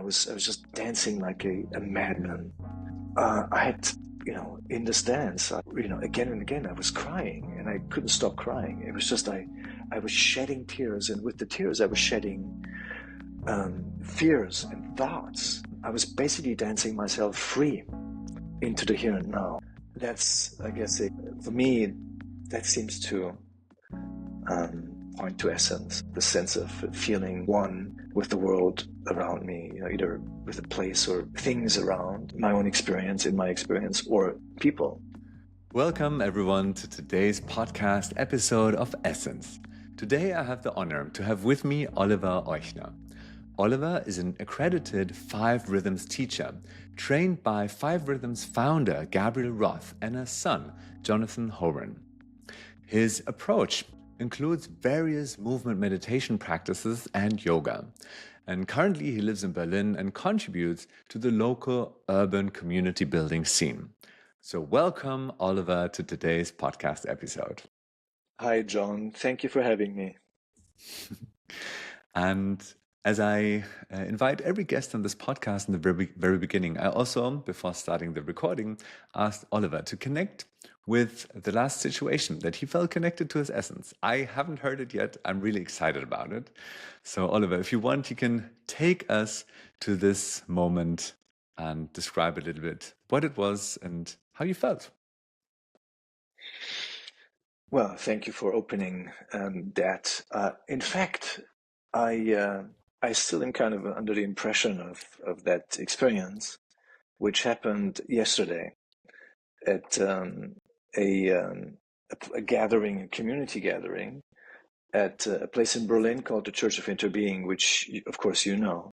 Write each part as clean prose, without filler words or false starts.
was just dancing like a madman. I had, in this dance, again and again, I was crying, and I couldn't stop crying. It was just I was shedding tears, and with the tears, I was shedding fears and thoughts. I was basically dancing myself free into the here and now. That's, I guess, for me, that seems to point to essence, the sense of feeling one with the world around me, either with a place or things around my own experience, in my experience, or people. Welcome everyone to today's podcast episode of Essence. Today I have the honor to have with me Oliver Euchner. Oliver is an accredited 5 Rhythms teacher, trained by 5 Rhythms founder Gabriel Roth and her son, Jonathan Horan. His approach includes various movement meditation practices and yoga. And currently he lives in Berlin and contributes to the local urban community building scene. So welcome, Oliver, to today's podcast episode. Hi, John. Thank you for having me. And as I invite every guest on this podcast in the very beginning, I also, before starting the recording, asked Oliver to connect with the last situation that he felt connected to his essence. I haven't heard it yet. I'm really excited about it. So, Oliver, if you want, you can take us to this moment and describe a little bit what it was and how you felt. Well, thank you for opening that. In fact, I still am kind of under the impression of that experience, which happened yesterday at a gathering, a community gathering, at a place in Berlin called the Church of Interbeing, which, of course, you know.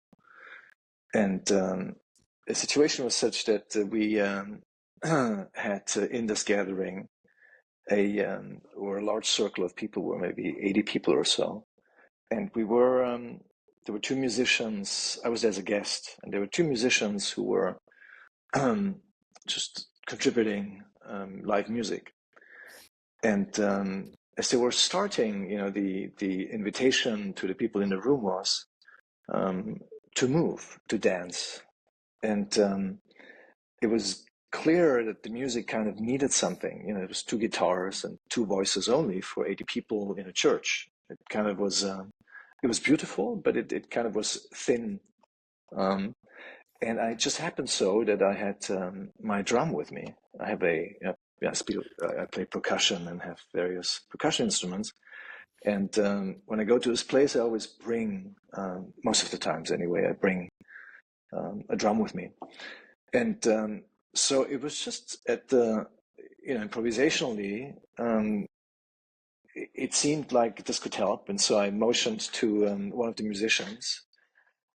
And the situation was such that we had in this gathering a large circle of people, were maybe 80 people or so, and we were there were 2 musicians. I was there as a guest, and there were 2 musicians who were just contributing live music. And as they were starting, the invitation to the people in the room was to move, to dance. And it was clear that the music kind of needed something. It was 2 guitars and 2 voices only for 80 people in a church. It kind of was, it was beautiful, but it kind of was thin. And I just happened so that I had my drum with me. I have I play percussion and have various percussion instruments. And when I go to this place, I always bring, most of the times anyway, I bring a drum with me. And so it was just at the, improvisationally, it seemed like this could help. And so I motioned to one of the musicians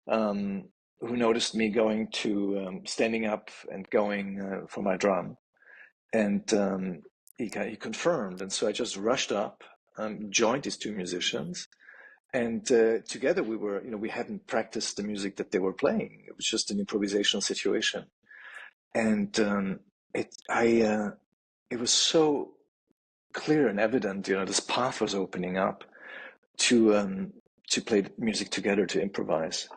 who noticed me going to standing up and going for my drum. And he confirmed. And so I just rushed up, joined these 2 musicians. And together we were, we hadn't practiced the music that they were playing. It was just an improvisational situation. And it was so clear and evident, this path was opening up to play music together, to improvise.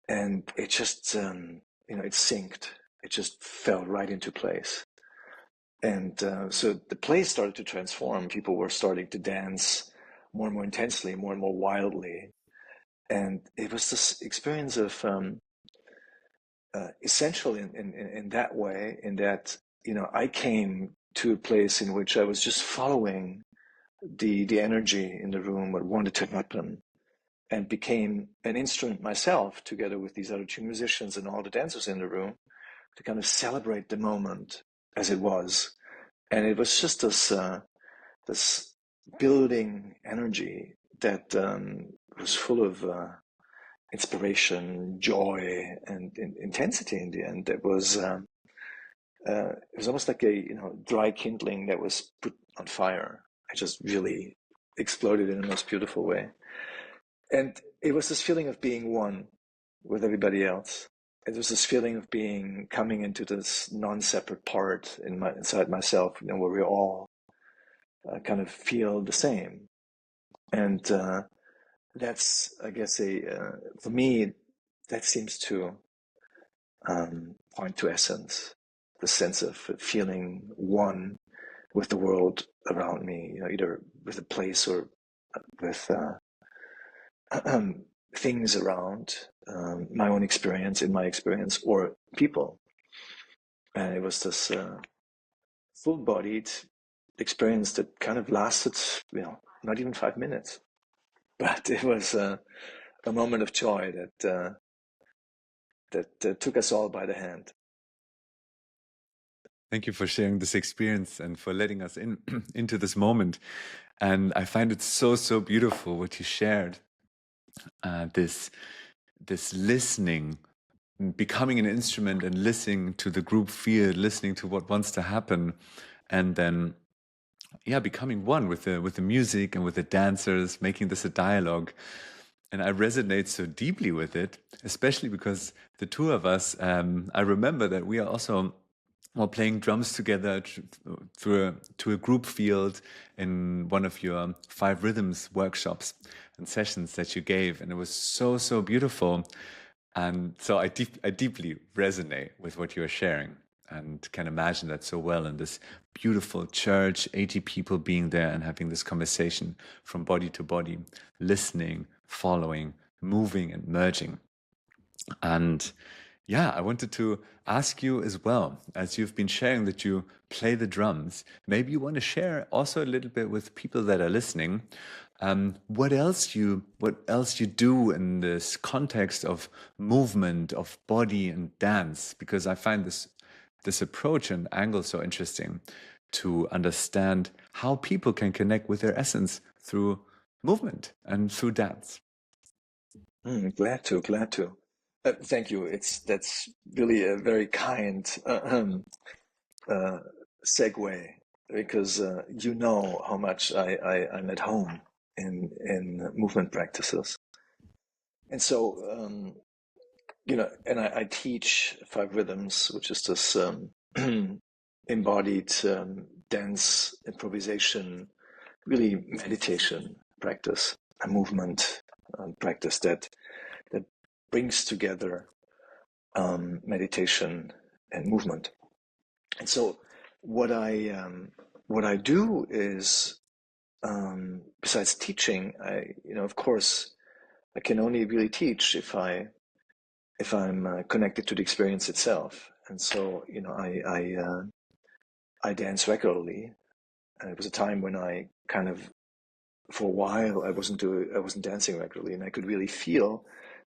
And it just, it synced. It just fell right into place. And so the place started to transform. People were starting to dance more and more intensely, more and more wildly. And it was this experience of essential in that way, in that, I came to a place in which I was just following the energy in the room, what wanted to happen, and became an instrument myself, together with these other 2 musicians and all the dancers in the room, to kind of celebrate the moment as it was. And it was just this building energy that was full of inspiration, joy, and intensity in the end. It was almost like a dry kindling that was put on fire. It just really exploded in the most beautiful way. And it was this feeling of being one with everybody else. It was this feeling of coming into this non-separate part inside myself, where we all kind of feel the same. And that's, I guess, for me, that seems to point to essence, the sense of feeling one with the world around me, either with a place or with things around my own experience, in my experience, or people. And it was this full-bodied experience that kind of lasted, not even 5 minutes, but it was a moment of joy that took us all by the hand. Thank you for sharing this experience and for letting us in into this moment. And I find it so, so beautiful what you shared. This listening, becoming an instrument and listening to the group feel, listening to what wants to happen, and then becoming one with the music and with the dancers, making this a dialogue. And I resonate so deeply with it, especially because the two of us, I remember that we are also playing drums together to a group field in one of your 5 rhythms workshops and sessions that you gave, and it was so, so beautiful. And so I deeply resonate with what you are sharing and can imagine that so well in this beautiful church, 80 people being there and having this conversation from body to body, listening, following, moving and merging. And yeah, I wanted to ask you as well, as you've been sharing that you play the drums, maybe you want to share also a little bit with people that are listening, what else you do in this context of movement, of body and dance, because I find this approach and angle so interesting to understand how people can connect with their essence through movement and through dance. Glad to. Thank you. That's really a very kind segue, because how much I'm at home in movement practices, and so and I teach 5 rhythms, which is this embodied dance improvisation, really meditation practice, a movement practice that brings together meditation and movement. And so what I do is, besides teaching, of course, I can only really teach if I'm connected to the experience itself. And so I dance regularly, and it was a time when I kind of, for a while, I wasn't dancing regularly, and I could really feel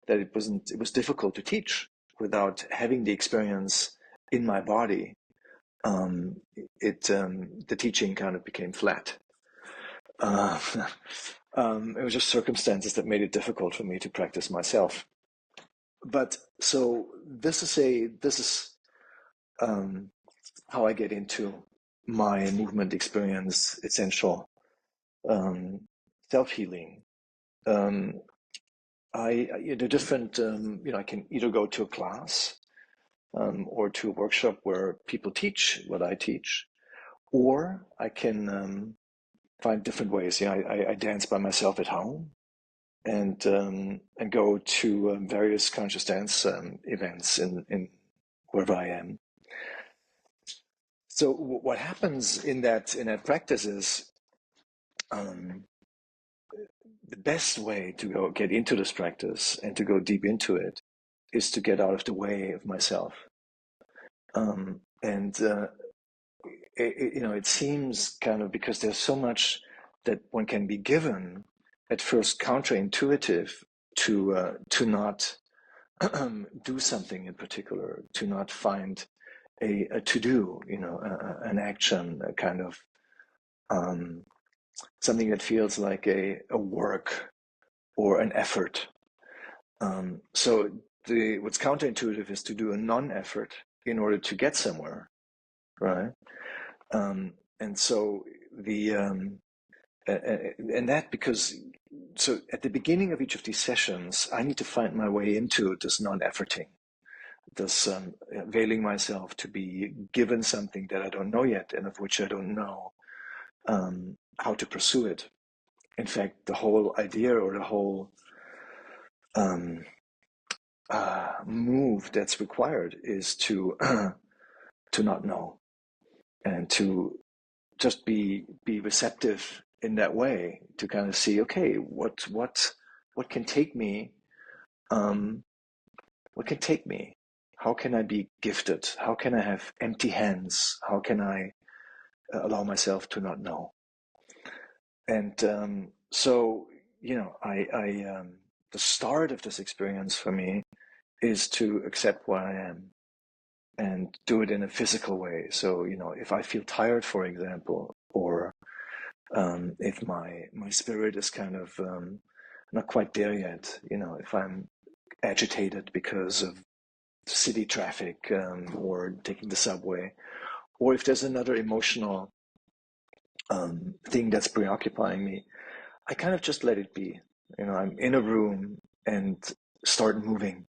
that it was difficult to teach without having the experience in my body. The teaching kind of became flat. It was just circumstances that made it difficult for me to practice myself. But so this is how I get into my movement experience, essential self-healing. The different, I can either go to a class or to a workshop where people teach what I teach, or I can find different ways. I dance by myself at home, and go to various conscious dance events in wherever I am. So what happens in that practice is, the best way to go get into this practice and to go deep into it is to get out of the way of myself. It seems kind of, because there's so much that one can be given, at first counterintuitive to not do something in particular, to not find a to do, an action, a kind of something that feels like a work or an effort. So what's counterintuitive is to do a non-effort in order to get somewhere, right? And so and that, because so at the beginning of each of these sessions, I need to find my way into this non-efforting, this veiling myself to be given something that I don't know yet, and of which I don't know how to pursue it. In fact, the whole idea, or the whole move that's required is to to not know, and to just be receptive in that way, to kind of see, okay, what can take me, um, what can take me? How can I be gifted? How can I have empty hands? How can I allow myself to not know? And so, the start of this experience for me is to accept where I am and do it in a physical way. So, if I feel tired, for example, or if my spirit is kind of not quite there yet, if I'm agitated because of city traffic, or taking the subway, or if there's another emotional thing that's preoccupying me, I kind of just let it be. I'm in a room and start moving.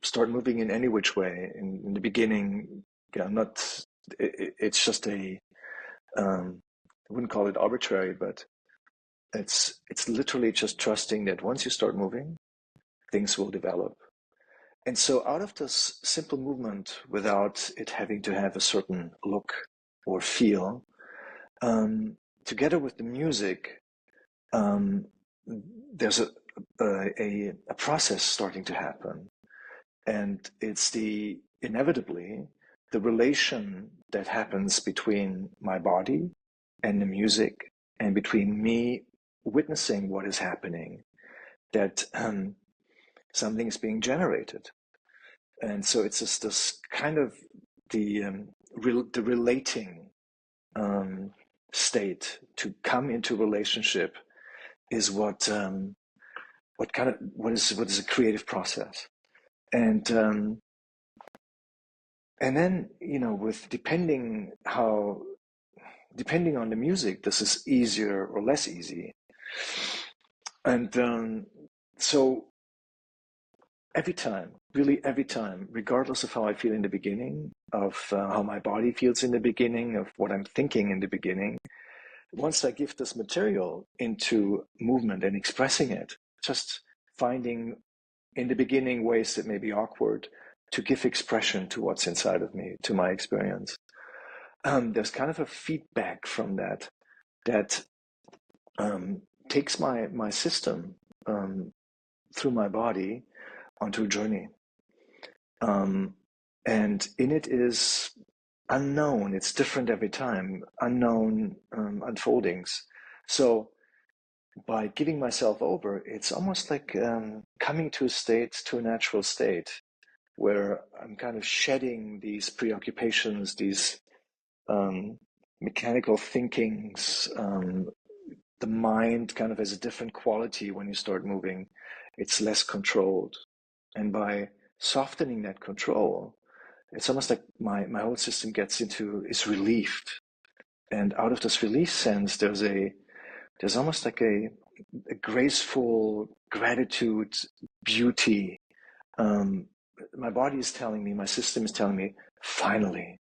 Start moving in any which way. In the beginning, not. It's just I wouldn't call it arbitrary, but it's literally just trusting that once you start moving, things will develop. And so, out of this simple movement, without it having to have a certain look or feel, together with the music, there's a process starting to happen, and it's inevitably the relation that happens between my body and the music, and between me witnessing what is happening, that something is being generated. And so it's just this kind of the relating state, to come into relationship, is what is a creative process. And then, with depending on the music, this is easier or less easy. And so every time, regardless of how I feel in the beginning, of how my body feels in the beginning, of what I'm thinking in the beginning, once I give this material into movement and expressing it, just finding in the beginning ways that may be awkward to give expression to what's inside of me, to my experience, there's kind of a feedback from that takes my system through my body onto a journey. And in it is unknown, it's different every time, unknown unfoldings. So by giving myself over, it's almost like coming to a natural state, where I'm kind of shedding these preoccupations, these mechanical thinkings. The mind kind of has a different quality when you start moving. It's less controlled. And by softening that control, it's almost like my whole system is relieved. And out of this relief sense, there's almost like a graceful gratitude, beauty. My body is telling me, my system is telling me, finally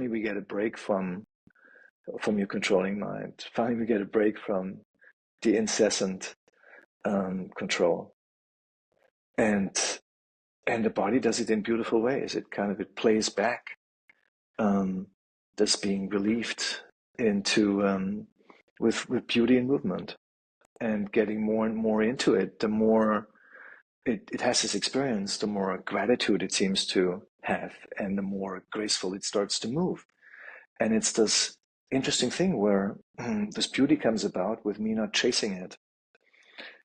we get a break from your controlling mind. Finally we get a break from the incessant control. And the body does it in beautiful ways. It plays back this being relieved into with beauty and movement, and getting more and more into it. The more it has this experience, the more gratitude it seems to have, and the more graceful it starts to move. And it's this interesting thing where this beauty comes about with me not chasing it.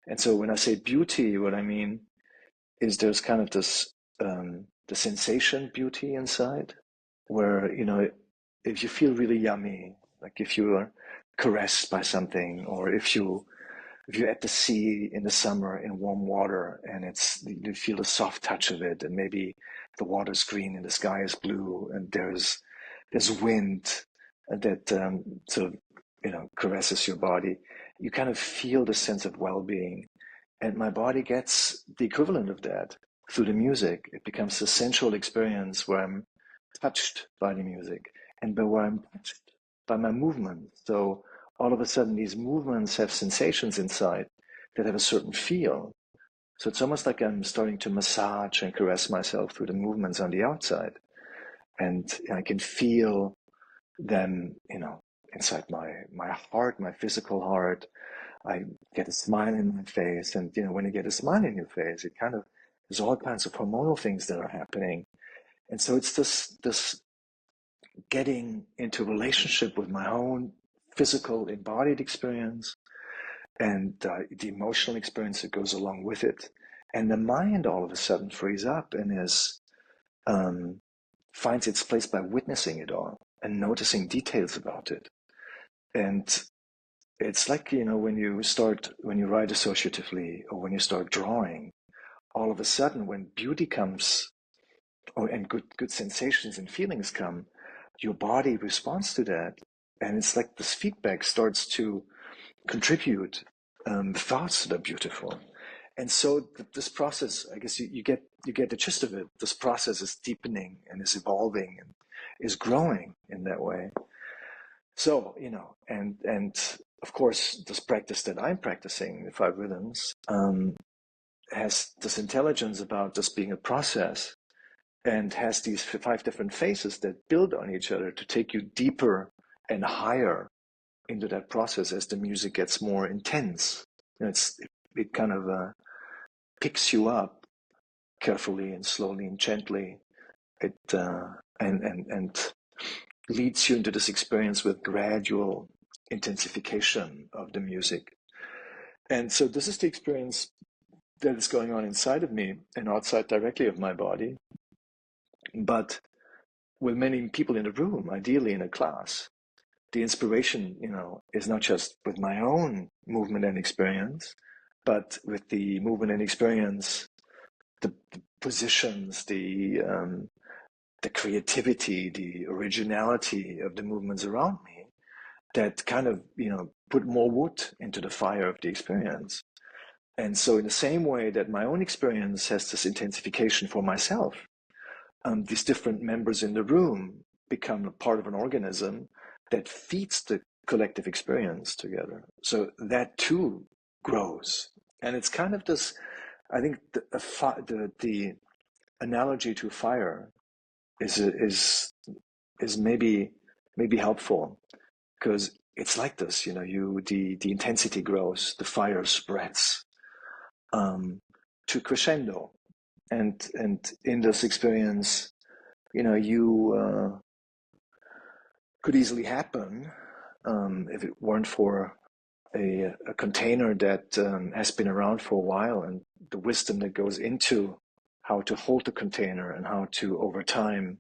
And so when I say beauty, what I mean is there's kind of this the sensation beauty inside, where, if you feel really yummy, like if you are caressed by something, or if you're at the sea in the summer in warm water, and you feel the soft touch of it, and maybe the water's green and the sky is blue, and there's wind that sort of caresses your body, you kind of feel the sense of well-being. And my body gets the equivalent of that through the music. It becomes a sensual experience where I'm touched by the music, and where I'm touched by my movement. So all of a sudden, these movements have sensations inside that have a certain feel. So it's almost like I'm starting to massage and caress myself through the movements on the outside. And I can feel them, inside my heart, my physical heart. I get a smile in my face. And, when you get a smile in your face, it kind of, there's all kinds of hormonal things that are happening. And so it's this getting into relationship with my own physical embodied experience and the emotional experience that goes along with it. And the mind all of a sudden frees up and finds its place by witnessing it all and noticing details about it. And it's like, when you write associatively or when you start drawing, all of a sudden when beauty comes and good sensations and feelings come, your body responds to that. And it's like this feedback starts to contribute thoughts that are beautiful. And so this process, I guess you get the gist of it. This process is deepening and is evolving and is growing in that way. So, and of course, this practice that I'm practicing, the 5 rhythms, has this intelligence about this being a process and has these 5 different phases that build on each other to take you deeper and higher into that process as the music gets more intense. It kind of picks you up carefully and slowly and gently. It and leads you into this experience with gradual intensification of the music. And so this is the experience that is going on inside of me and outside directly of my body, but with many people in the room, ideally in a class. The inspiration, is not just with my own movement and experience, but with the movement and experience, the positions, the creativity, the originality of the movements around me that kind of, put more wood into the fire of the experience. And so in the same way that my own experience has this intensification for myself, these different members in the room become a part of an organism that feeds the collective experience together. So that too grows. And it's kind of this, I think the analogy to fire is maybe helpful, because it's like this, the intensity grows, the fire spreads to crescendo, and in this experience, you could easily happen if it weren't for a container that has been around for a while, and the wisdom that goes into how to hold the container and how to, over time,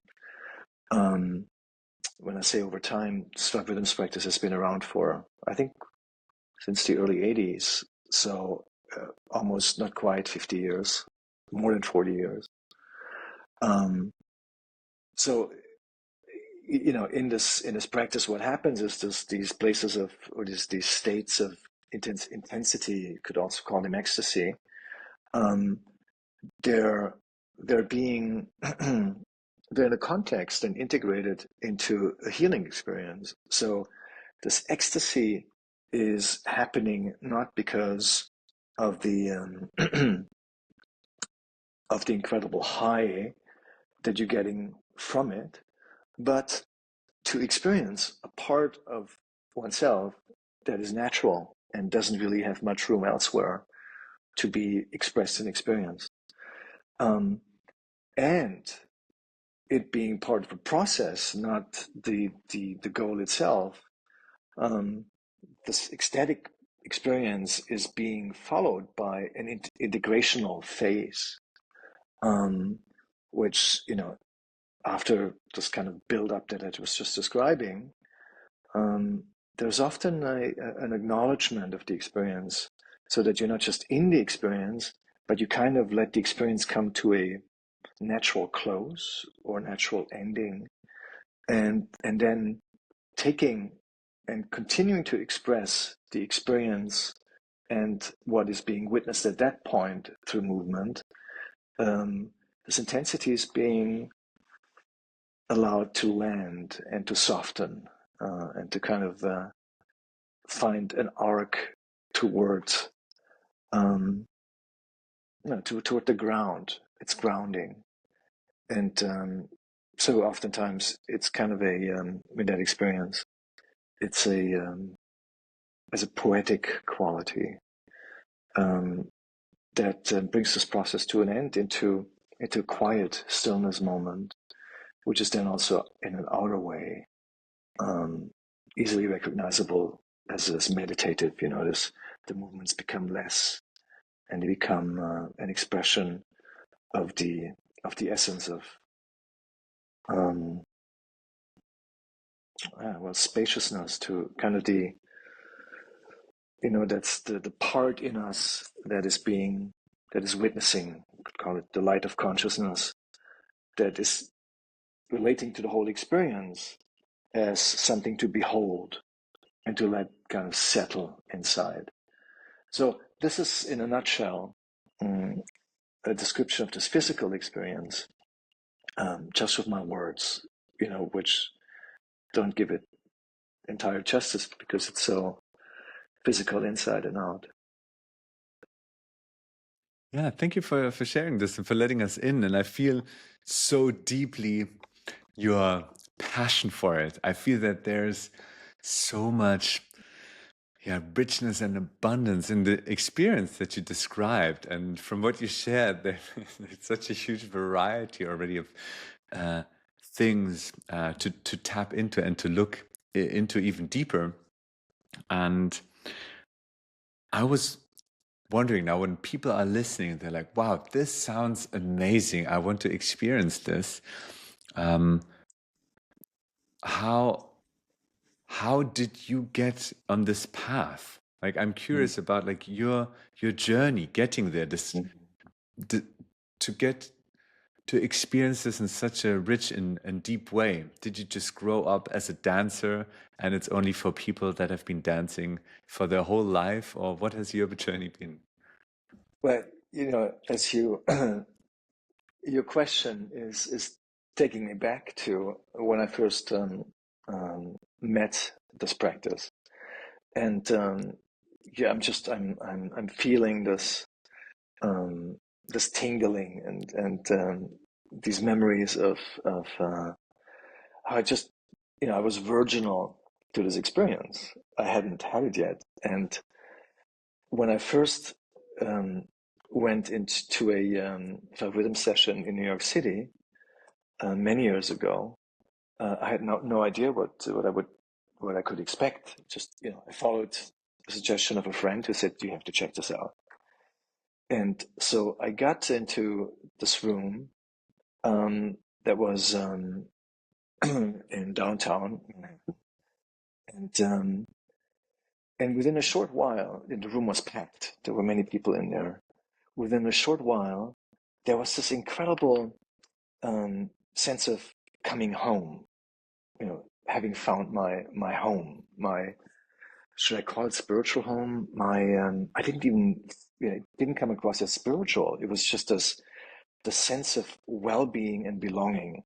when I say over time, Swag Rhythms practice has been around for, I think, since the early 80s. So almost not quite 50 years, more than 40 years. So, in this practice, what happens is these places of, or these states of intensity, you could also call them ecstasy. They're being they're in a context and integrated into a healing experience. So this ecstasy is happening not because of the of the incredible high that you're getting from it, but to experience a part of oneself that is natural and doesn't really have much room elsewhere to be expressed and experienced. And it being part of a process, not the goal itself, this ecstatic experience is being followed by an integrational phase, which, after this kind of build-up that I was just describing, there's often an acknowledgement of the experience, so that you're not just in the experience, but you kind of let the experience come to a natural close or natural ending, and then taking and continuing to express the experience and what is being witnessed at that point through movement. This intensity is being allowed to land and to soften, and to kind of find an arc towards toward the ground. It's grounding. And so oftentimes it's kind of in that experience, it's as a poetic quality that brings this process to an end into a quiet stillness moment, which is then also in an outer way easily recognizable as meditative. You notice the movements become less, and they become an expression of the essence of spaciousness, to kind of that's the part in us that is witnessing. We could call it the light of consciousness, that is relating to the whole experience as something to behold and to let kind of settle inside. So this is, in a nutshell, a description of this physical experience, just with my words, which don't give it entire justice because it's so physical inside and out. Yeah, thank you for sharing this and for letting us in. And I feel so deeply your passion for it. I feel that there's so much richness and abundance in the experience that you described. And from what you shared, there's such a huge variety already of things to tap into and to look into even deeper. And I was wondering now, when people are listening, they're like, wow, this sounds amazing. I want to experience this. How did you get on this path? Like, I'm curious about like your journey getting there, to get to experience this in such a rich and deep way. Did you just grow up as a dancer and it's only for people that have been dancing for their whole life, or what has your journey been? Well, as your question is taking me back to when I first met this practice, and I'm feeling this tingling and these memories of how I was virginal to this experience. I hadn't had it yet, and when I first went into a rhythm session in New York City many years ago, I had no idea what I could expect. Just I followed the suggestion of a friend who said, "You have to check this out." And so I got into this room that was in downtown, and within a short while, the room was packed. There were many people in there. Within a short while, there was this incredible sense of coming home. Having found my home, should I call it spiritual home? I didn't even it didn't come across as spiritual. It was just the sense of well-being and belonging,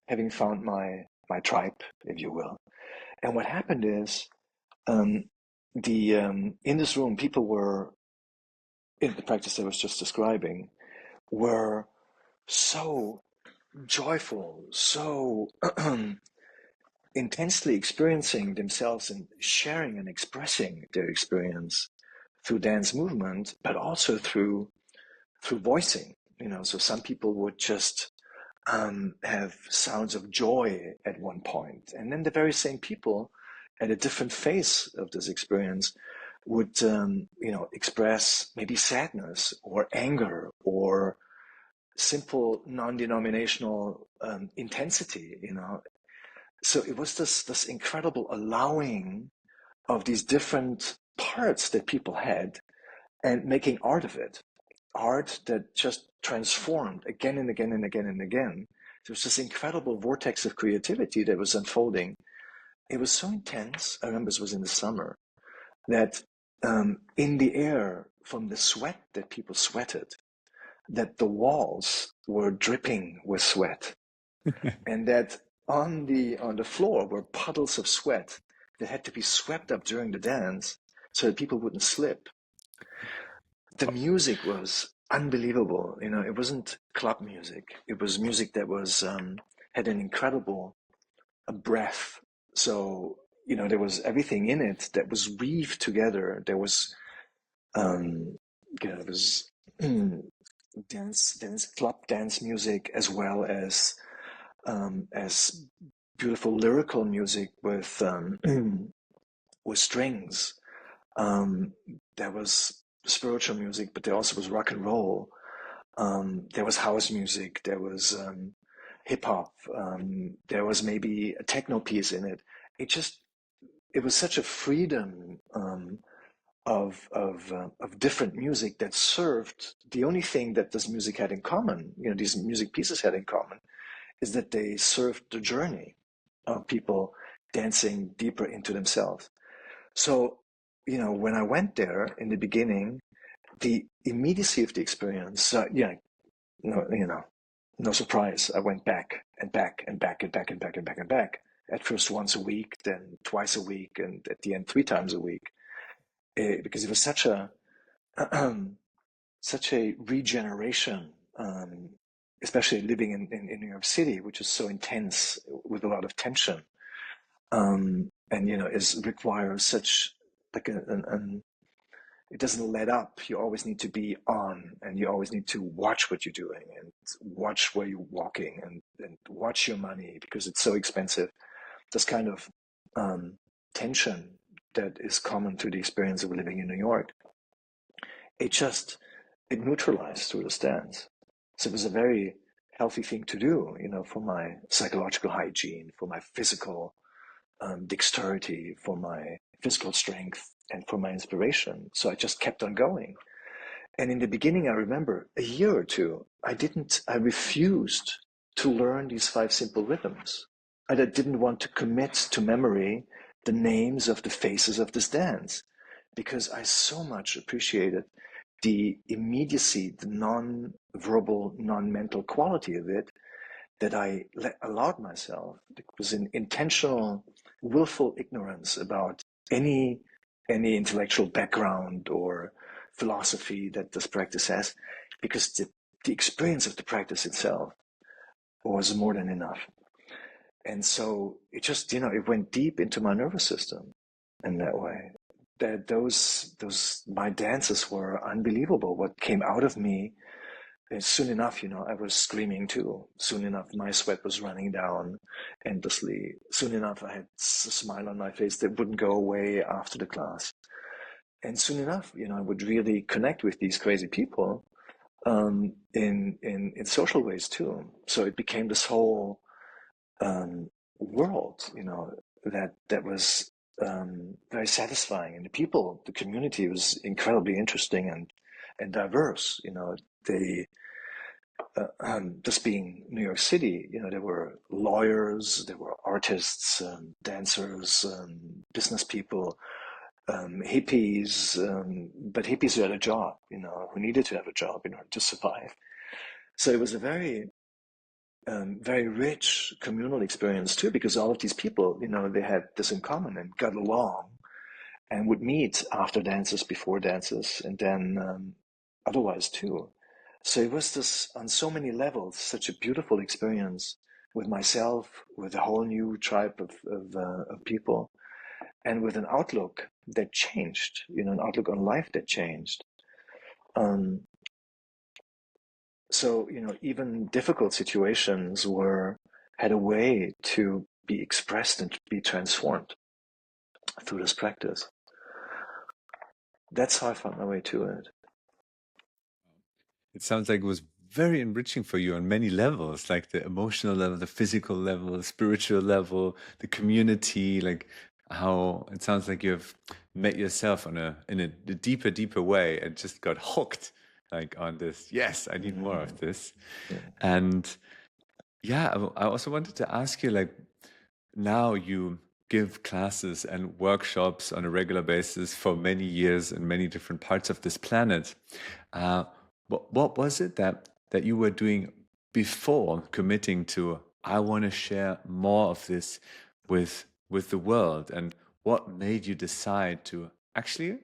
having found my tribe, if you will. And what happened is, in this room, people were in the practice I was just describing, were so joyful, so intensely experiencing themselves and sharing and expressing their experience through dance movement, but also through voicing. So some people would just have sounds of joy at one point, and then the very same people at a different phase of this experience would express maybe sadness or anger or simple non-denominational intensity. So it was this incredible allowing of these different parts that people had and making art of it, art that just transformed again and again and again and again. There was this incredible vortex of creativity that was unfolding. It was so intense. I remember this was in the summer, that in the air from the sweat that people sweated, that the walls were dripping with sweat, and that on the floor were puddles of sweat that had to be swept up during the dance so that people wouldn't slip. The music was unbelievable. You know, it wasn't club music. It was music that was had an incredible breath. So, you know, there was everything in it that was weaved together. There was, you know, there was club dance music, as beautiful lyrical music with with strings. Um, there was spiritual music, but there also was rock and roll. There was house music. There was hip hop. There was maybe a techno piece in it. It was such a freedom of different music that served. The only thing that this music had in common, you know, these music pieces had in common, is that they served the journey of people dancing deeper into themselves. So, you know, when I went there in the beginning, the immediacy of the experience, yeah, no, you know, no surprise. I went back and back and back and back and back and back and back. At first, once a week, then twice a week, and at the end, 3 times a week, because it was such a regeneration, especially living in New York City, which is so intense with a lot of tension, and you know, requires such like it doesn't let up. You always need to be on, and you always need to watch what you're doing and watch where you're walking and watch your money because it's so expensive. This kind of tension that is common to the experience of living in New York, it just it neutralized through the stance. So it was a very healthy thing to do, you know, for my psychological hygiene, for my physical dexterity, for my physical strength, and for my inspiration. So I just kept on going. And in the beginning, I remember a year or two, I refused to learn these 5 simple rhythms. I didn't want to commit to memory the names of the faces of this dance because I so much appreciated the immediacy, the non-verbal, non-mental quality of it, that I allowed myself. It was an intentional, willful ignorance about any intellectual background or philosophy that this practice has, because the experience of the practice itself was more than enough. And so it just, you know, it went deep into my nervous system in that way. That those my dances were unbelievable. What came out of me, soon enough, you know, I was screaming too. Soon enough, my sweat was running down endlessly. Soon enough, I had a smile on my face that wouldn't go away after the class. And soon enough, you know, I would really connect with these crazy people in social ways too. So it became this whole world, you know, that was very satisfying. And the people, the community was incredibly interesting and diverse. You know, they just being New York City, you know, there were lawyers, there were artists, dancers, business people, hippies, but hippies who had a job, you know, who needed to have a job in order to survive. So it was a very rich communal experience too, because all of these people, you know, they had this in common and got along and would meet after dances, before dances, and then otherwise too. So it was this on so many levels, such a beautiful experience with myself, with a whole new tribe of people, and with an outlook that changed, you know, an outlook on life that changed. Um, so, you know, even difficult situations had a way to be expressed and to be transformed through this practice. That's how I found my way to it. It sounds like it was very enriching for you on many levels, like the emotional level, the physical level, the spiritual level, the community, like how it sounds like you've met yourself in a deeper way and just got hooked like on this. Yes, I need more of this. Yeah. And yeah, I also wanted to ask you, like, now you give classes and workshops on a regular basis for many years in many different parts of this planet. Uh, what was it that you were doing before committing to, I want to share more of this with the world? And what made you decide to actually,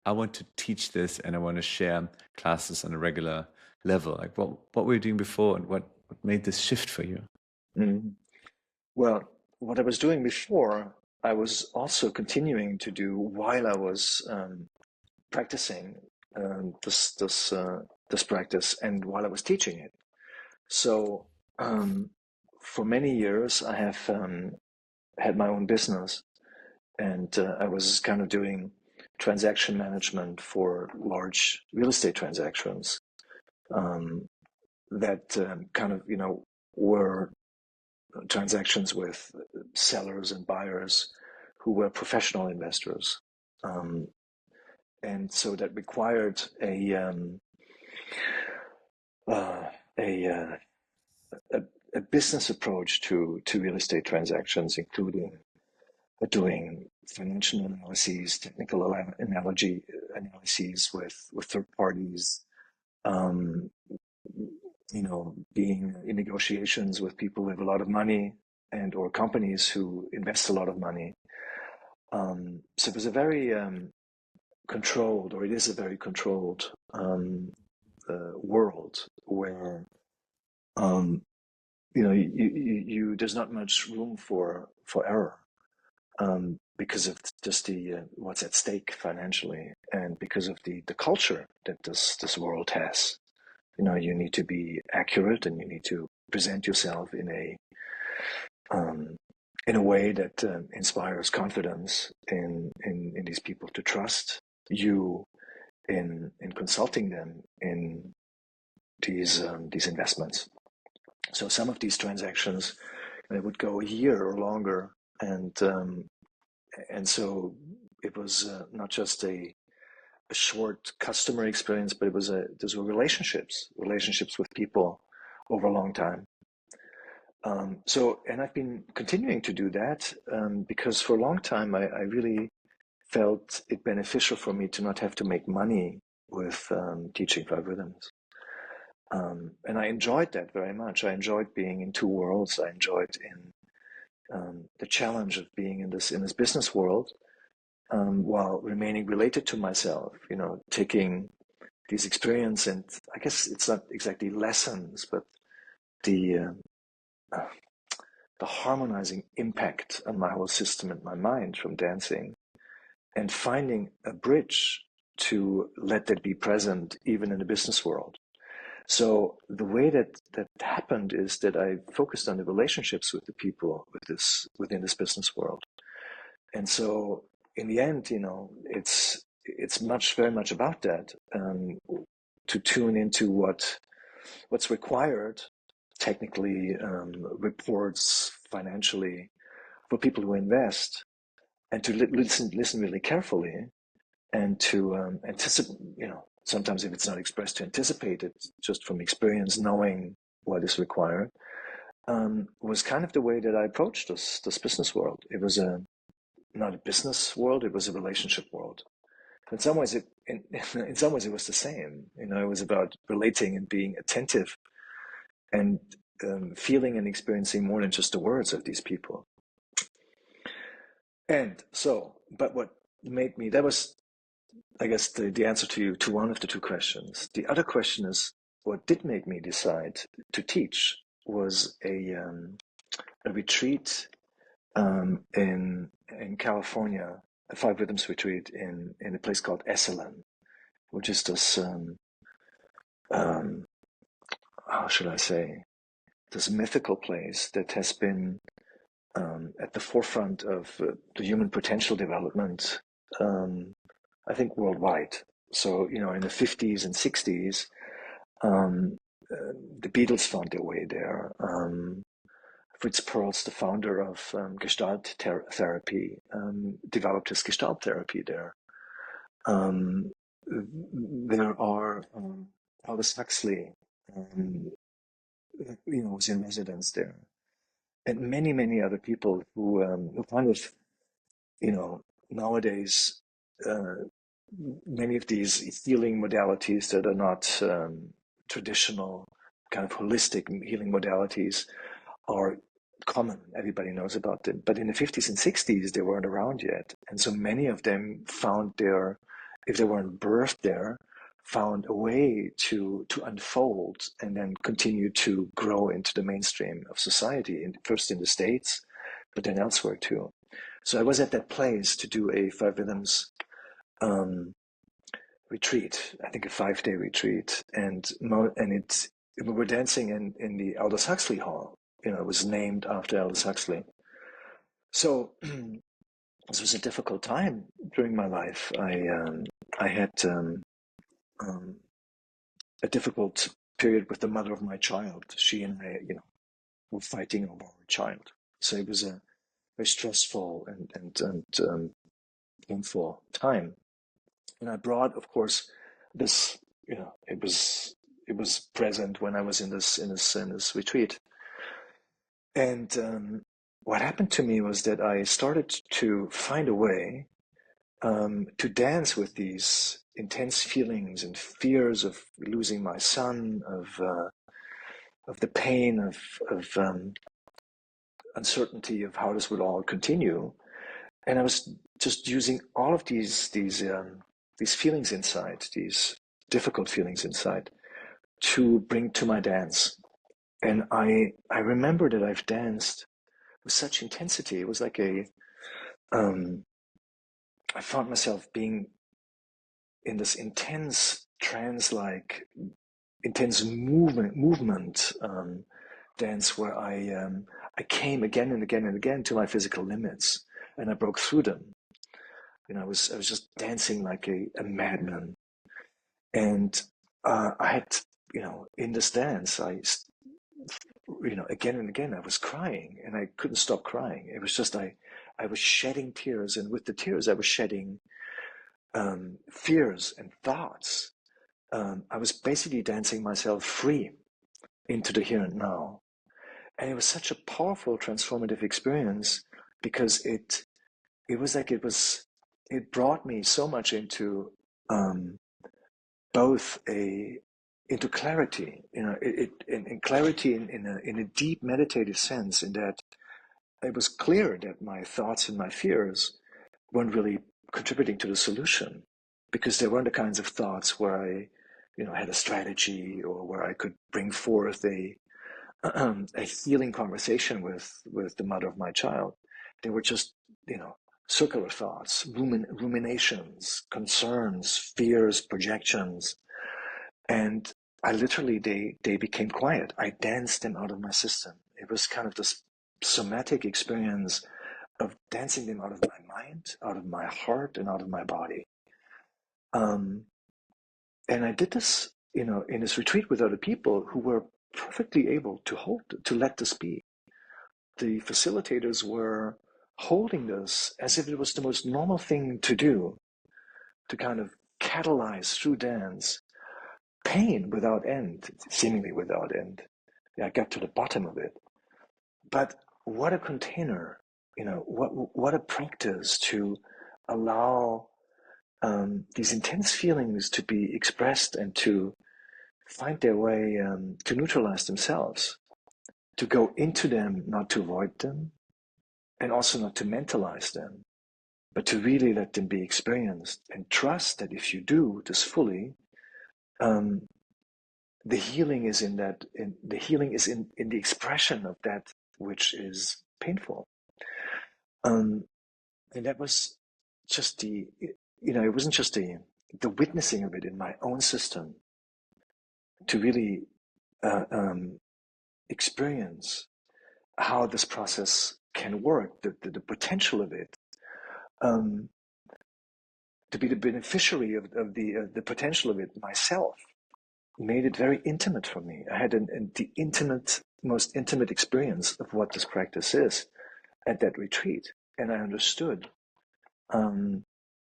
I want to teach this and I want to share classes on a regular level? Like what were you doing before, and what made this shift for you? Mm. Well, what I was doing before, I was also continuing to do while I was practicing this practice, and while I was teaching it. So for many years, I have had my own business, and I was kind of doing transaction management for large real estate transactions that kind of, were transactions with sellers and buyers who were professional investors. Um, and so that required uh, a, uh, a business approach to real estate transactions, including doing financial analyses, technical analyses with third parties, um, being in negotiations with people with a lot of money and or companies who invest a lot of money. So it was a very controlled, or it is a very controlled world where there's not much room for error because of just the what's at stake financially, and because of the culture that this world has. You need to be accurate, and you need to present yourself um, in a way that inspires confidence in these people to trust you in consulting them in these investments. So some of these transactions would go a year or longer, and so it was not just a short customer experience, but those were relationships with people over a long time. And I've been continuing to do that because for a long time I really felt it beneficial for me to not have to make money with teaching five rhythms. And I enjoyed that very much. I enjoyed being in two worlds. I enjoyed in the challenge of being in this business world while remaining related to myself. Taking these experience, and I guess it's not exactly lessons, but the the harmonizing impact on my whole system and my mind from dancing, and finding a bridge to let that be present even in the business world. So the way that happened is that I focused on the relationships with the people within this business world. And so in the end, it's very much about that, to tune into what's required technically, reports financially for people who invest, and to listen really carefully, and to anticipate. Sometimes if it's not expressed, to anticipate it just from experience, knowing what is required, was kind of the way that I approached this business world. It was not a business world; it was a relationship world. In some ways, in some ways it was the same. It was about relating and being attentive, and feeling and experiencing more than just the words of these people. And so, but what made me, that was, I guess, the answer to one of the two questions. The other question is, what did make me decide to teach was a retreat in California, a five rhythms retreat in a place called Esalen, which is this, how should I say, this mythical place that has been at the forefront of the human potential development, I think worldwide. So, in the 50s and 60s, the Beatles found their way there. Fritz Perls, the founder of Gestalt therapy, developed his Gestalt therapy there. There are Aldous Huxley, was in residence there, and many, many other people who kind of, nowadays, uh, many of these healing modalities that are not traditional, kind of holistic healing modalities, are common. Everybody knows about them. But in the 50s and 60s, they weren't around yet. And so many of them found if they weren't birthed there, found a way to unfold and then continue to grow into the mainstream of society, first in the States, but then elsewhere too. So I was at that place to do a 5 rhythms retreat, I think a 5-day retreat, and we were dancing in the Aldous Huxley Hall. It was named after Aldous Huxley. So this was a difficult time during my life. I had a difficult period with the mother of my child. She and I, were fighting over our child. So it was a very stressful and painful time. And I brought, of course, this. It was present when I was in this retreat. And what happened to me was that I started to find a way to dance with these intense feelings and fears of losing my son, of the pain of uncertainty of how this would all continue. And I was just using all of these feelings inside, these difficult feelings inside, to bring to my dance. And I remember that I've danced with such intensity. It was like I found myself being in this intense trance-like, intense movement dance where I came again and again and again to my physical limits, and I broke through them. I was just dancing like a madman, and I had, in this dance, again and again I was crying, and I couldn't stop crying. It was just I was shedding tears, and with the tears I was shedding fears and thoughts. I was basically dancing myself free into the here and now. And it was such a powerful transformative experience, because it brought me so much into both into clarity, in clarity in a deep meditative sense, in that it was clear that my thoughts and my fears weren't really contributing to the solution, because there weren't the kinds of thoughts where I, had a strategy, or where I could bring forth a healing conversation with the mother of my child. They were just, circular thoughts, ruminations, concerns, fears, projections. And I literally, they became quiet. I danced them out of my system. It was kind of this somatic experience of dancing them out of my mind, out of my heart, and out of my body. And I did this, in this retreat with other people who were perfectly able to let this be. The facilitators were holding this as if it was the most normal thing to do, to kind of catalyze through dance pain without end, seemingly without end. I got to the bottom of it. But what a container, what a practice to allow these intense feelings to be expressed and to find their way to neutralize themselves, to go into them, not to avoid them, and also not to mentalize them, but to really let them be experienced, and trust that if you do this fully, the healing is in that. The healing is in the expression of that which is painful. And that was just it wasn't just the witnessing of it in my own system, to really experience how this process can work, the potential of it, to be the beneficiary of the potential of it myself, made it very intimate for me. I had the most intimate experience of what this practice is at that retreat, and I understood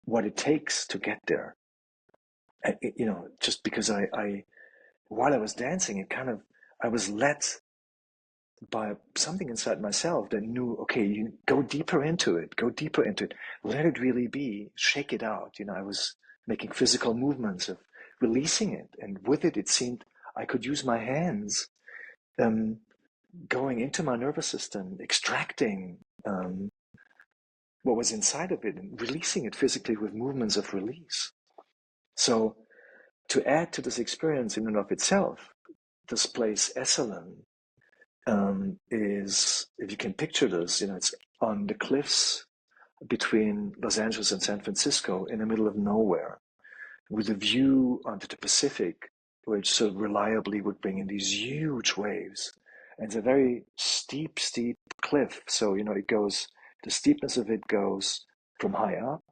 what it takes to get there. Just because while I was dancing, I was led by something inside myself that knew, okay, you go deeper into it, let it really be, shake it out. I was making physical movements of releasing it, and with it, it seemed I could use my hands, going into my nervous system, extracting what was inside of it and releasing it physically with movements of release. So To add to this experience in and of itself, this place, Esselen, is, if you can picture this, it's on the cliffs between Los Angeles and San Francisco in the middle of nowhere, with a view onto the Pacific, which sort of reliably would bring in these huge waves. And it's a very steep cliff. So, the steepness of it goes from high up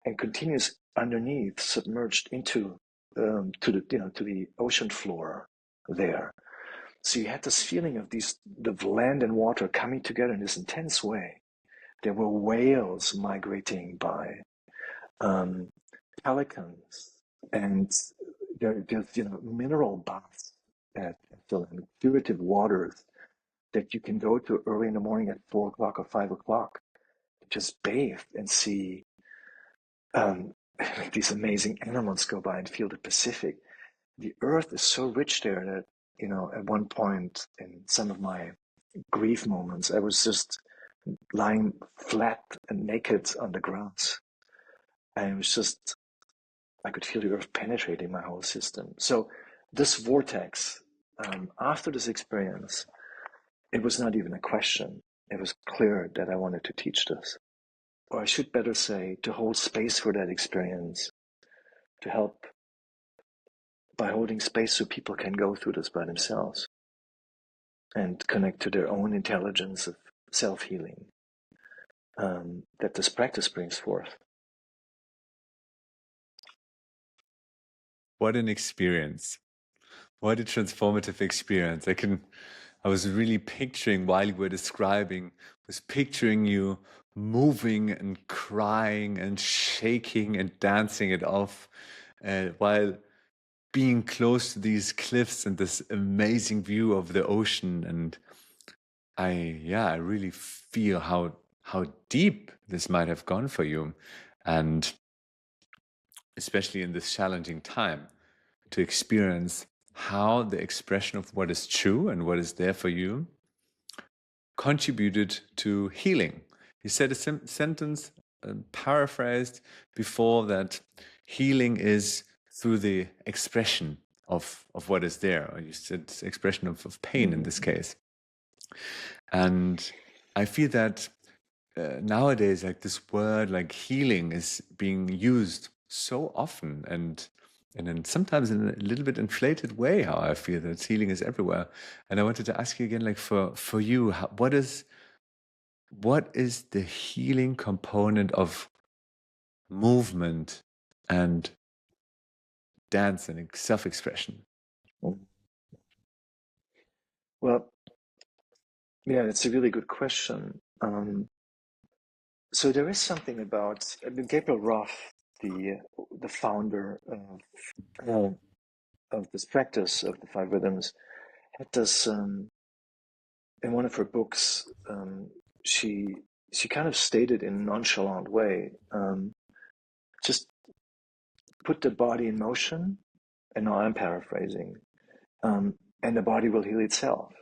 and continues underneath, submerged into to the ocean floor there. So you had this feeling of the land and water coming together in this intense way. There were whales migrating by, pelicans, and there's mineral baths at Philly, curative waters that you can go to early in the morning at 4 o'clock or 5 o'clock, just bathe and see these amazing animals go by and feel the Pacific. The earth is so rich there that, at one point in some of my grief moments, I was just lying flat and naked on the grass. And it was just, I could feel the earth penetrating my whole system. So this vortex, after this experience, it was not even a question. It was clear that I wanted to teach this. Or I should better say, to hold space for that experience, to help by holding space so people can go through this by themselves and connect to their own intelligence of self-healing that this practice brings forth. What an experience. What a transformative experience. I was really picturing, while you were describing, was picturing you moving and crying and shaking and dancing it off while being close to these cliffs and this amazing view of the ocean. And I really feel how deep this might have gone for you. And especially in this challenging time, to experience how the expression of what is true and what is there for you contributed to healing. You said a sentence, paraphrased before, that healing is through the expression of what is there. Or you said expression of pain in this case. And I feel that nowadays, like, this word like healing is being used so often, and then sometimes in a little bit inflated way, how I feel that healing is everywhere. And I wanted to ask you again, like, for you, what is the healing component of movement and dance and self-expression? Well, yeah, it's a really good question. So there is something about, Gabriel Roth, the founder of this practice of the five rhythms, had this in one of her books. She kind of stated in a nonchalant way, just put the body in motion, and now I'm paraphrasing, and the body will heal itself.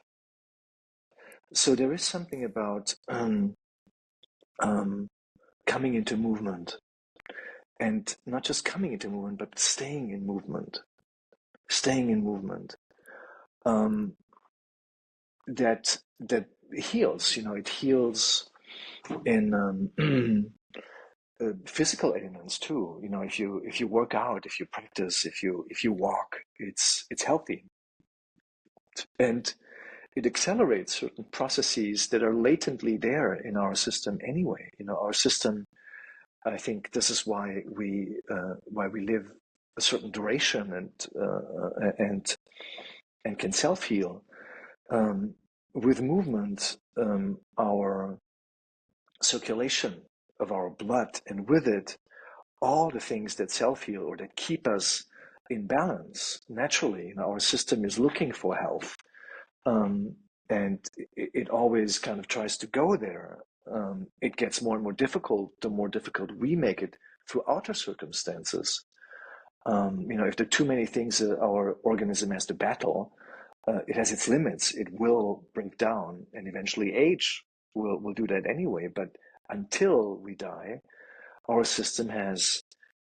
So there is something about coming into movement, and not just coming into movement, but staying in movement, that heals. It heals in physical elements too. If you work out, if you practice, if you walk, it's healthy, and it accelerates certain processes that are latently there in our system anyway. Our system, I think this is why we live a certain duration and can self-heal. With movement, our circulation of our blood, and with it, all the things that self-heal or that keep us in balance naturally. Our system is looking for health, and it always kind of tries to go there. It gets more and more difficult the more difficult we make it through outer circumstances. If there are too many things that our organism has to battle, it has its limits. It will break down, and eventually age will do that anyway. But until we die, our system has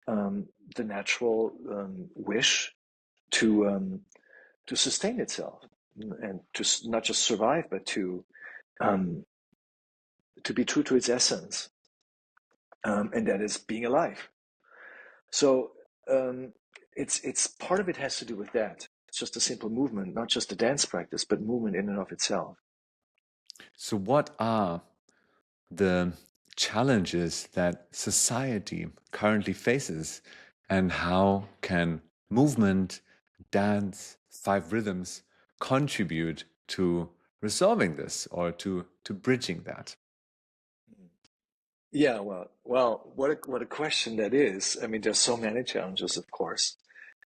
the natural wish to sustain itself and to not just survive, but um, to be true to its essence, and that is being alive. So it's part of it has to do with that. It's just a simple movement, not just a dance practice, but movement in and of itself. So, what are the challenges that society currently faces, and how can movement, dance, five rhythms contribute to resolving this or to bridging that? Yeah, well, what a question that is. I mean, there's so many challenges, of course,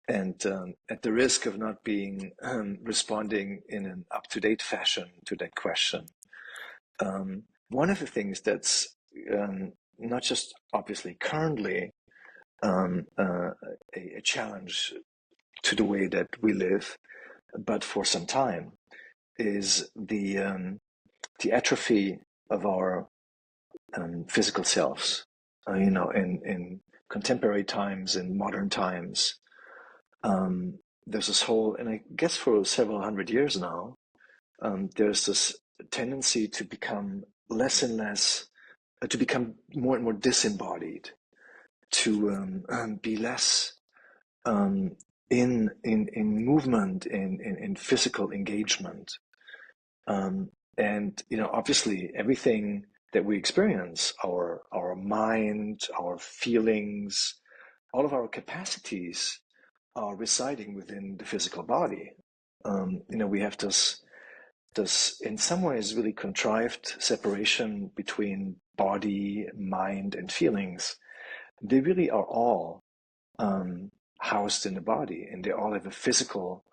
and at the risk of not being responding in an up-to-date fashion to that question, one of the things that's not just obviously currently a challenge to the way that we live, but for some time, is the atrophy of our physical selves. In contemporary times, in modern times, there's this whole, and I guess for several hundred years now, there's this tendency to become less and less, to become more and more disembodied, to be less in movement, in physical engagement. And obviously everything that we experience, our mind, our feelings, all of our capacities are residing within the physical body. We have this in some ways really contrived separation between body, mind, and feelings. They really are all housed in the body, and they all have a physical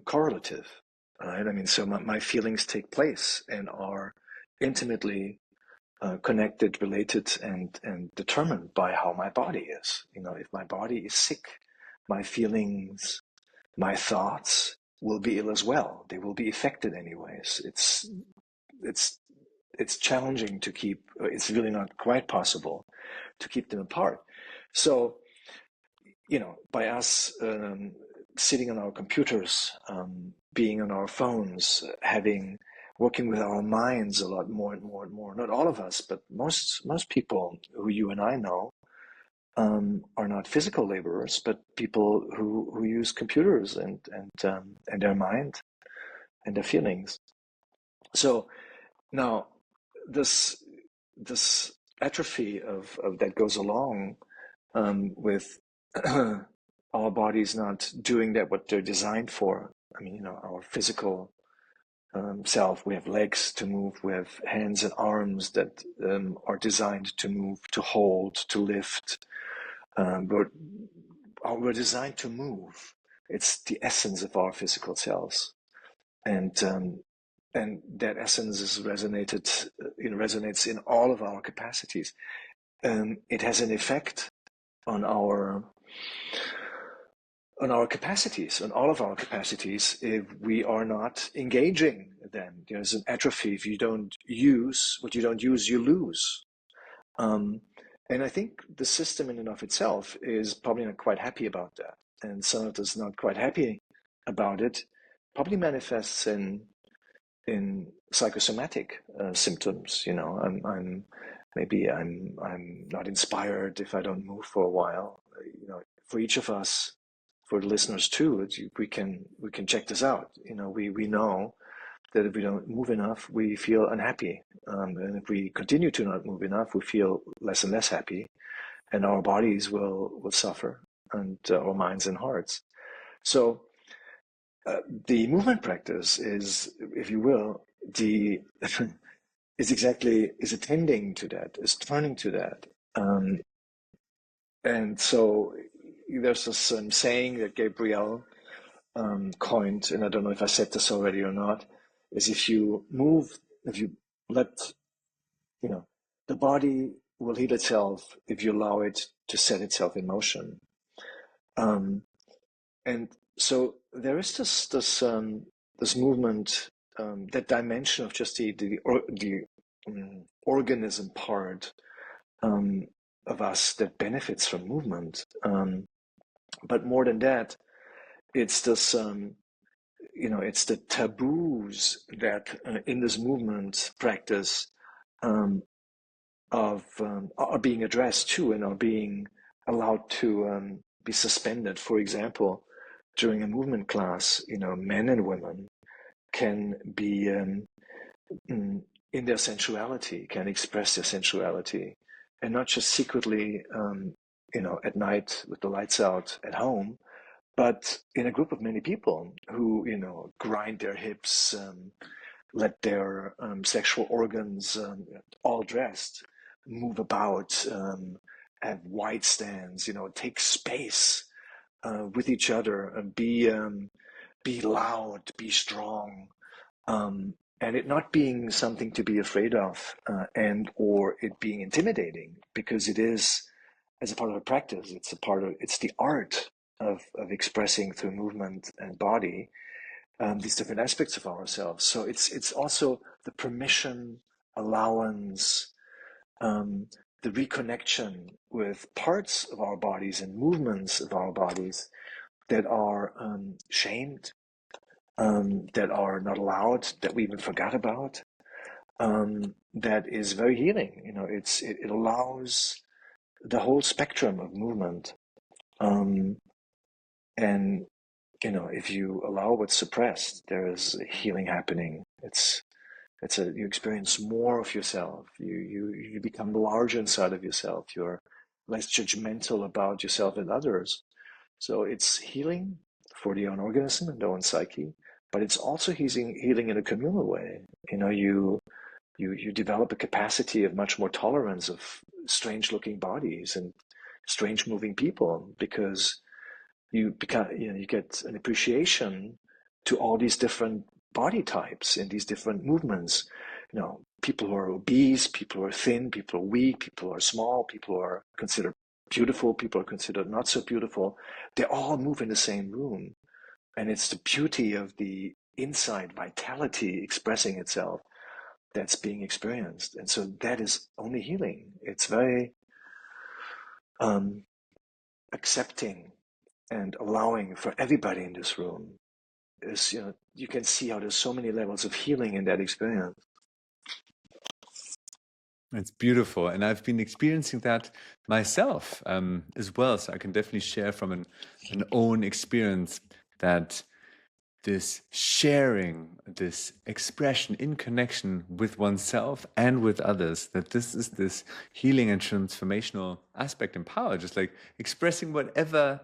correlative, right? I mean, so my feelings take place and are intimately connected, related, and determined by how my body is. If my body is sick, my feelings, my thoughts will be ill as well. They will be affected anyways. It's challenging to keep. It's really not quite possible to keep them apart. So by us sitting on our computers, being on our phones, working with our minds a lot more and more and more. Not all of us, but most people who you and I know are not physical laborers, but people who use computers and their mind and their feelings. So now this atrophy of that goes along with our bodies not doing what they're designed for. I mean, our physical self, we have legs to move, we have hands and arms that are designed to move, to hold, to lift. We're designed to move. It's the essence of our physical selves. And that essence is resonates in all of our capacities. It has an effect on our capacities, on all of our capacities, if we are not engaging them. There's an atrophy. If you don't use what you don't use, you lose. And I think the system in and of itself is probably not quite happy about that. And some of us not quite happy about it probably manifests in psychosomatic symptoms. I'm not inspired if I don't move for a while. For each of us, for the listeners too, we can check this out. We know that if we don't move enough, we feel unhappy, and if we continue to not move enough, we feel less and less happy, and our bodies will suffer, and our minds and hearts. So the movement practice is, if you will, is attending to that, is turning to that. And so there's this saying that Gabrielle coined, and I don't know if I said this already or not, is if you let, the body will heal itself if you allow it to set itself in motion. And so there is this movement, that dimension of just the organism part, of us that benefits from movement. But more than that, it's this, it's the taboos that in this movement practice are being addressed too, and are being allowed to be suspended. For example, during a movement class, men and women can be in their sensuality, can express their sensuality, and not just secretly, at night with the lights out at home, but in a group of many people who, grind their hips, let their sexual organs, all dressed, move about, have wide stands, take space with each other, and be loud, be strong, and it not being something to be afraid of, and or it being intimidating, because it is, as a part of a practice, it's the art of expressing through movement and body these different aspects of ourselves. So it's also the permission, allowance, the reconnection with parts of our bodies and movements of our bodies that are shamed, that are not allowed, that we even forgot about. That is very healing. It allows the whole spectrum of movement, and if you allow what's suppressed, there is healing happening. You experience more of yourself. You become larger inside of yourself. You're less judgmental about yourself and others. So it's healing for the own organism and the own psyche, but it's also healing in a communal way. You develop a capacity of much more tolerance of strange looking bodies and strange moving people, because you get an appreciation to all these different body types and these different movements. People who are obese, people who are thin, people who are weak, people who are small, people who are considered beautiful, people who are considered not so beautiful. They all move in the same room. And it's the beauty of the inside vitality expressing itself that's being experienced. And so that is only healing. It's very accepting and allowing for everybody in this room. You can see how there's so many levels of healing in that experience. It's beautiful. And I've been experiencing that myself as well. So I can definitely share from an own experience that this sharing, this expression in connection with oneself and with others, that this is this healing and transformational aspect in power, just like expressing whatever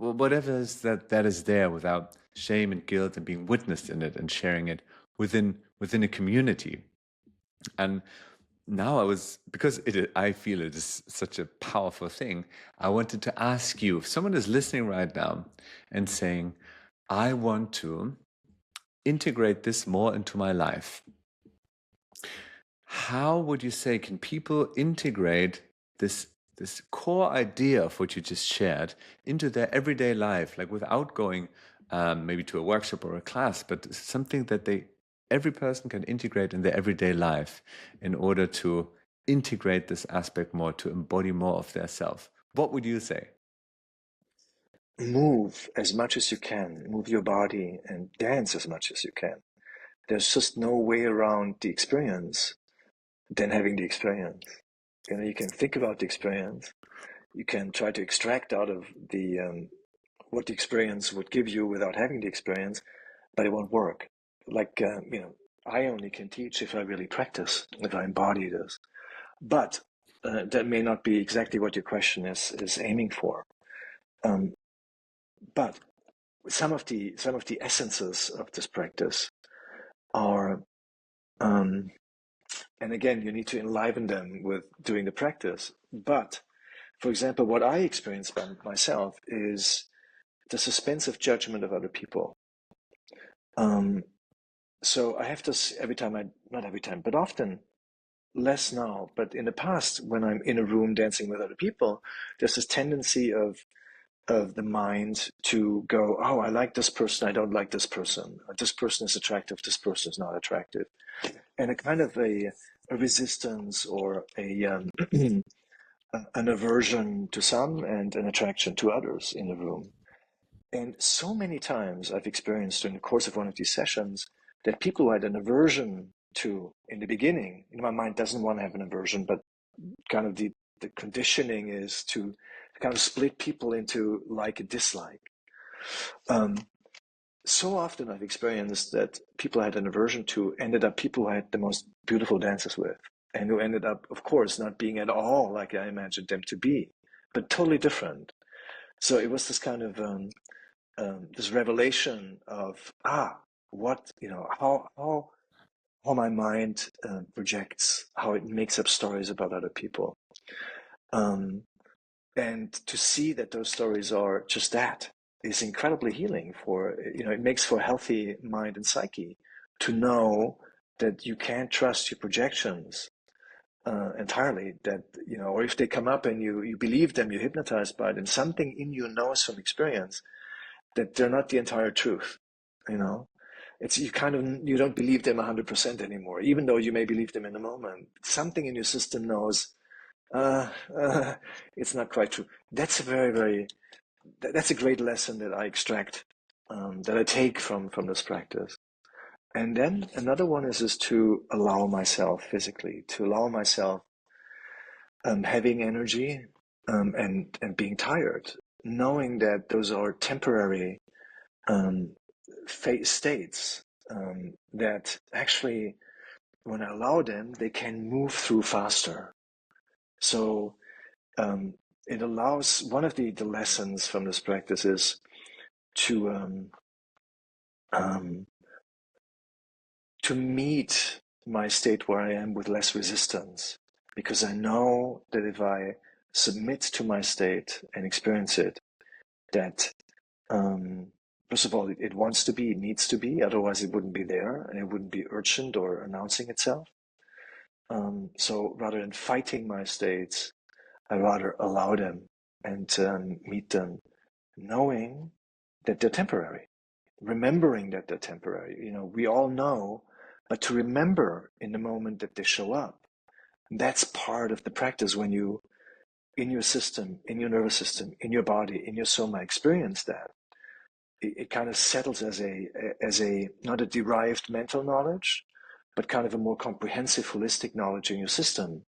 is that is there without shame and guilt, and being witnessed in it and sharing it within a community. And now I feel it is such a powerful thing, I wanted to ask you, if someone is listening right now and saying, I want to integrate this more into my life, how would you say can people integrate this core idea of what you just shared into their everyday life, like without going maybe to a workshop or a class, but something that every person can integrate in their everyday life in order to integrate this aspect more, to embody more of their self? What would you say? Move as much as you can. Move your body and dance as much as you can. There's just no way around the experience than having the experience. You can think about the experience. You can try to extract out of the what the experience would give you without having the experience, but it won't work. Like I only can teach if I really practice, if I embody this. But that may not be exactly what your question is aiming for. But some of the essences of this practice are, and again, you need to enliven them with doing the practice. But for example, what I experience by myself is the suspensive judgment of other people. So I have this every time, not every time, but often, less now, but in the past, when I'm in a room dancing with other people, there's this tendency of the mind to go, oh, I like this person, I don't like this person. This person is attractive, this person is not attractive. And a kind of a resistance or a an aversion to some and an attraction to others in the room. And so many times I've experienced during the course of one of these sessions that people who had an aversion to in the beginning, my mind doesn't want to have an aversion, but kind of the conditioning is to kind of split people into like and dislike. So often I've experienced that people I had an aversion to ended up people I had the most beautiful dances with, and who ended up, of course, not being at all like I imagined them to be, but totally different. So it was this kind of this revelation of what how my mind projects, how it makes up stories about other people, and to see that those stories are just that is incredibly healing. For it makes for a healthy mind and psyche to know that you can't trust your projections entirely. That or if they come up and you believe them, you're hypnotized by them. Something in you knows from experience that they're not the entire truth. It's you don't believe them 100% anymore, even though you may believe them in a moment. Something in your system knows uh, uh, it's not quite true. That's a that's a great lesson that I extract, that I take from this practice. And then another one is to allow myself physically, to allow myself having energy, and being tired, knowing that those are temporary states, that actually, when I allow them, they can move through faster. So it allows, one of the lessons from this practice is to um, to meet my state where I am with less resistance, because I know that if I submit to my state and experience it, that first of all, it wants to be, it needs to be, otherwise it wouldn't be there and it wouldn't be urgent or announcing itself. So rather than fighting my states, I rather allow them and meet them, knowing that they're temporary, remembering that they're temporary. We all know, but to remember in the moment that they show up, that's part of the practice. When you, in your system, in your nervous system, in your body, in your soma, experience that, it kind of settles as a not a derived mental knowledge, but kind of a more comprehensive, holistic knowledge in your system,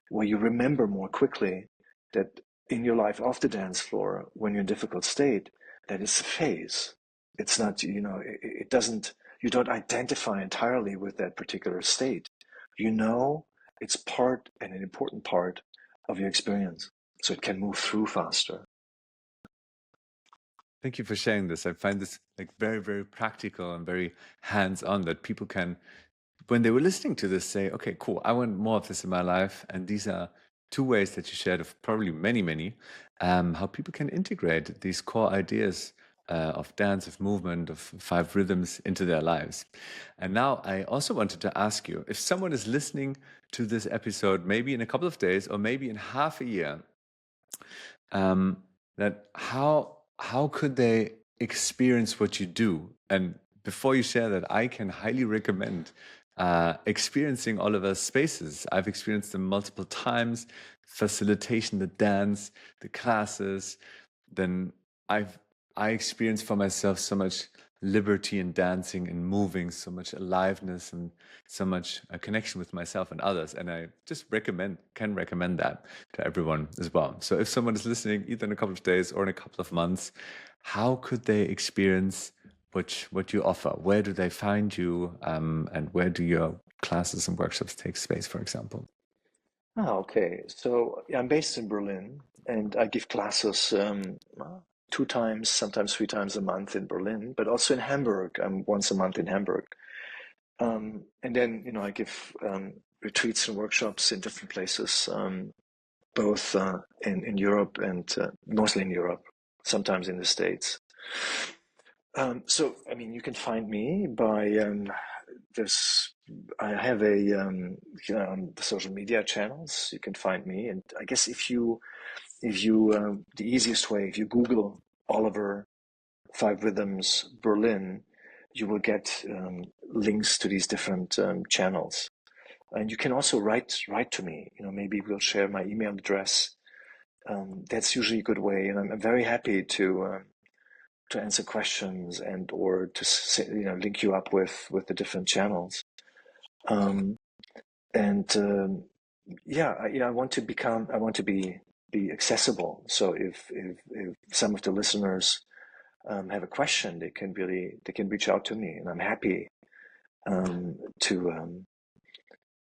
where you remember more quickly that in your life off the dance floor, when you're in a difficult state, that it's a phase. It's not, it doesn't, you don't identify entirely with that particular state. It's part and an important part of your experience. So it can move through faster. Thank you for sharing this. I find this like very, very practical and very hands-on, that people can, when they were listening to this, say, okay, cool, I want more of this in my life. And these are two ways that you shared, of probably many, many, how people can integrate these core ideas of dance, of movement, of 5 rhythms into their lives. And now I also wanted to ask you, if someone is listening to this episode, maybe in a couple of days or maybe in half a year, that how could they experience what you do? And before you share that, I can highly recommend experiencing Oliver's spaces. I've experienced them multiple times: facilitation, the dance, the classes. Then I experienced for myself so much liberty in dancing and moving, so much aliveness and so much connection with myself and others. And I just can recommend that to everyone as well. So if someone is listening, either in a couple of days or in a couple of months, how could they experience what you offer? Where do they find you? And where do your classes and workshops take space, for example? Okay. So I'm based in Berlin, and I give classes 2 times, sometimes 3 times a month in Berlin, but also in Hamburg. I'm once a month in Hamburg. And then, I give retreats and workshops in different places, both in Europe and mostly in Europe, sometimes in the States. So, I mean, you can find me by this. I have on the social media channels. You can find me, and I guess the easiest way, if you Google Oliver 5 Rhythms Berlin, you will get links to these different channels. And you can also write to me. Maybe we'll share my email address that's usually a good way. And I'm very happy to answer questions and or to link you up with the different channels. I want to be accessible. So if some of the listeners have a question, they can reach out to me, and I'm happy to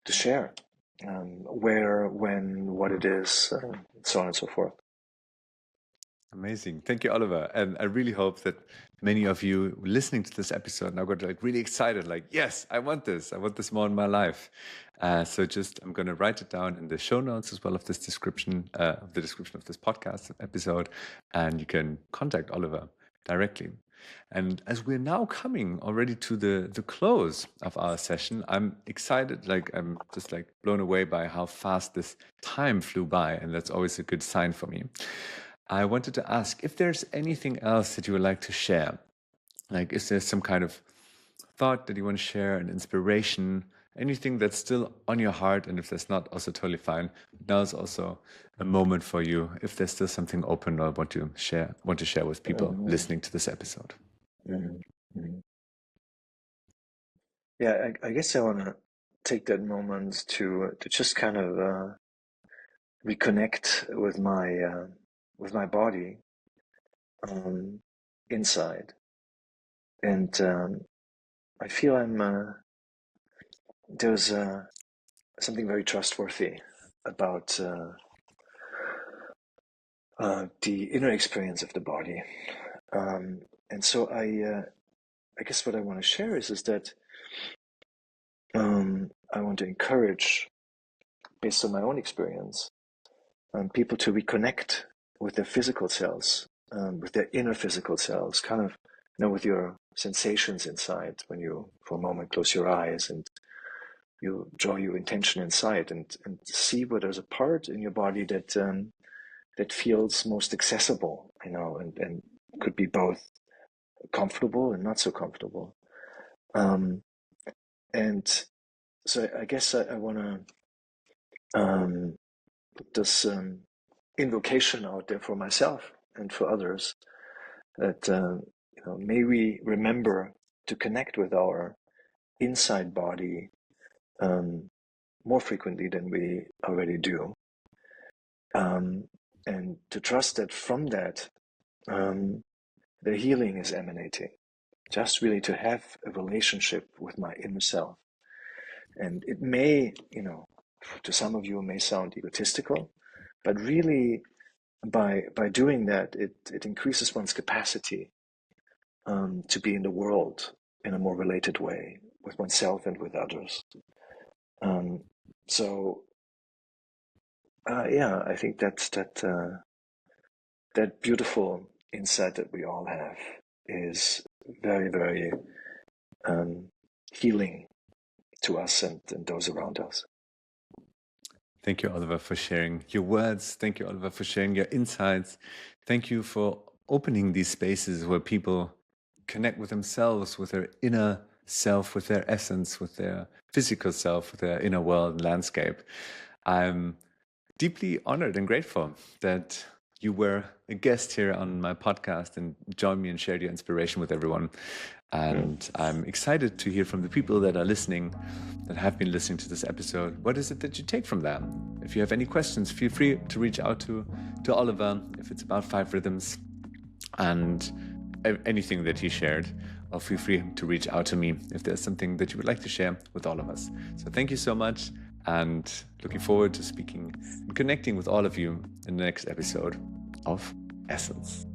share where, when, what it is, so on and so forth. Amazing. Thank you, Oliver. And I really hope that many of you listening to this episode now got really excited, like, yes, I want this. I want this more in my life. So I'm going to write it down in the show notes as well of this description, of the description of this podcast episode. And you can contact Oliver directly. And as we're now coming already to the close of our session, I'm excited, I'm just blown away by how fast this time flew by. And that's always a good sign for me. I wanted to ask if there's anything else that you would like to share. Is there some kind of thought that you want to share, an inspiration, anything that's still on your heart? And if that's not, also totally fine. Now is also a moment for you if there's still something open or want to share with people listening to this episode. Yeah, I guess I want to take that moment to just kind of reconnect with my body inside, and I feel there's something very trustworthy about the inner experience of the body, and so I guess what I want to share is that I want to encourage, based on my own experience, people to reconnect with their physical selves, with their inner physical selves, kind of, with your sensations inside when you, for a moment, close your eyes and you draw your intention inside and see where there's a part in your body that feels most accessible, and could be both comfortable and not so comfortable. And so I guess I want to put this invocation out there for myself and for others, that may we remember to connect with our inside body more frequently than we already do, and to trust that from that the healing is emanating. Just really to have a relationship with my inner self. And it may, to some of you, it may sound egotistical, but really by doing that, it increases one's capacity to be in the world in a more related way with oneself and with others. I think that beautiful insight that we all have is very, very healing to us and those around us. Thank you, Oliver, for sharing your words. Thank you, Oliver, for sharing your insights. Thank you for opening these spaces where people connect with themselves, with their inner self, with their essence, with their physical self, with their inner world and landscape. I'm deeply honored and grateful that you were a guest here on my podcast and joined me and shared your inspiration with everyone. And I'm excited to hear from the people that are listening, that have been listening to this episode. What is it that you take from them? If you have any questions, feel free to reach out to Oliver if it's about 5 rhythms and anything that he shared, or feel free to reach out to me if there's something that you would like to share with all of us. So thank you so much, and looking forward to speaking and connecting with all of you in the next episode of Essence.